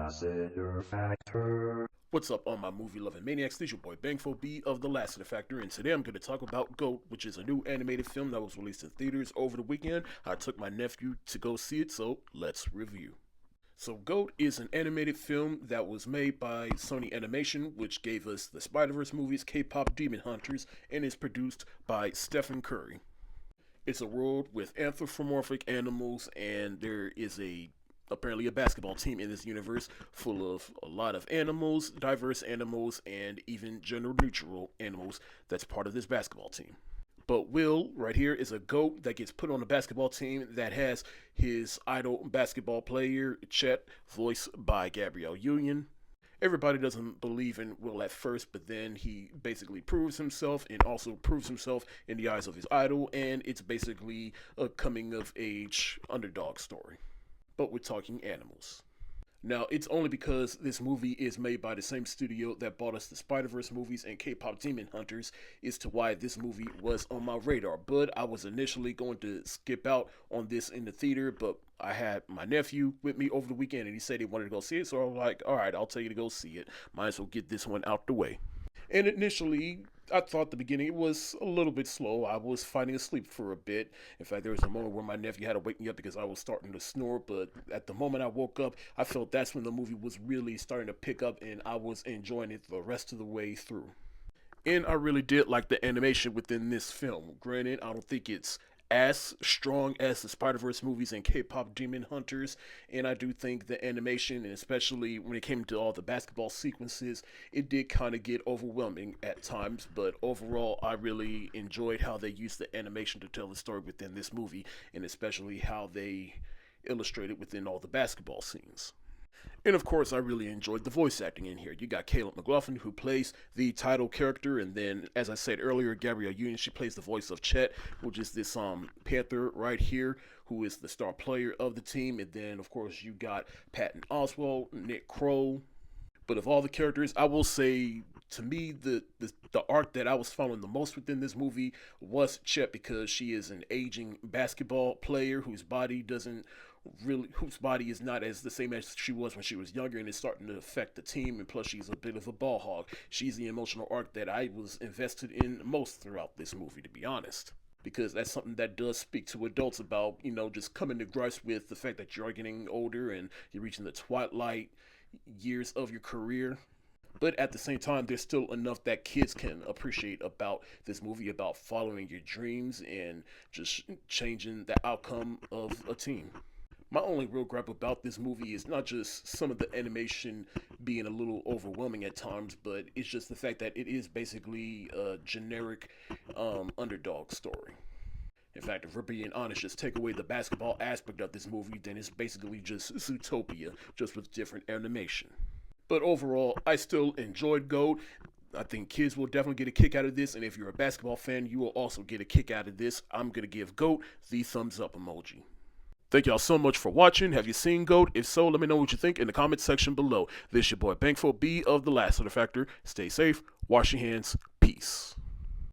Lassiter Factor. What's up, all my movie-loving maniacs? This is your boy Bangful B of The Lassiter Factor, and today I'm going to talk about GOAT, which is a new animated film that was released in theaters over the weekend. I took my nephew to go see it, so let's review. So GOAT is an animated film that was made by Sony Animation, which gave us the Spider-Verse movies, K-pop Demon Hunters, and is produced by Stephen Curry. It's a world with anthropomorphic animals, and there is apparently a basketball team in this universe full of a lot of animals, diverse animals, and even gender neutral animals that's part of this basketball team. But Will, right here, is a GOAT that gets put on a basketball team that has his idol basketball player, Chet, voiced by Gabrielle Union. Everybody doesn't believe in Will at first, but then he basically proves himself and also proves himself in the eyes of his idol, and it's basically a coming of age underdog story. But we're talking animals. Now, it's only because this movie is made by the same studio that bought us the Spider-Verse movies and K-pop Demon Hunters as to why this movie was on my radar. But I was initially going to skip out on this in the theater, but I had my nephew with me over the weekend and he said he wanted to go see it. So I was like, all right, I'll tell you to go see it. Might as well get this one out the way. And initially, I thought the beginning was a little bit slow. I was fighting asleep for a bit. In fact, there was a moment where my nephew had to wake me up because I was starting to snore. But at the moment I woke up, I felt that's when the movie was really starting to pick up and I was enjoying it the rest of the way through. And I really did like the animation within this film. Granted, I don't think it's as strong as the Spider-Verse movies and K-pop Demon Hunters, and I do think the animation, and especially when it came to all the basketball sequences, it did kind of get overwhelming at times, but overall I really enjoyed how they used the animation to tell the story within this movie, and especially how they illustrated within all the basketball scenes. And of course, I really enjoyed the voice acting in here. You got Caleb McLaughlin, who plays the title character, and then, as I said earlier, Gabrielle Union, she plays the voice of Chet, which is this Panther right here, who is the star player of the team. And then, of course, you got Patton Oswalt, Nick Kroll. But of all the characters, I will say, to me, the arc that I was following the most within this movie was Chet, because she is an aging basketball player whose body is not as the same as she was when she was younger, and it's starting to affect the team. And plus, she's a bit of a ball hog. She's the emotional arc that I was invested in most throughout this movie, to be honest, because that's something that does speak to adults about, just coming to grips with the fact that you're getting older and you're reaching the twilight years of your career. But at the same time, there's still enough that kids can appreciate about this movie, about following your dreams and just changing the outcome of a team. My only real gripe about this movie is not just some of the animation being a little overwhelming at times, but it's just the fact that it is basically a generic underdog story. In fact, if we're being honest, just take away the basketball aspect of this movie, then it's basically just Zootopia, just with different animation. But overall, I still enjoyed GOAT. I think kids will definitely get a kick out of this, and if you're a basketball fan, you will also get a kick out of this. I'm going to give GOAT the thumbs up emoji. Thank y'all so much for watching. Have you seen GOAT? If so, let me know what you think in the comment section below. This is your boy Bankful B of The Lassiter Factor. Stay safe, wash your hands, peace.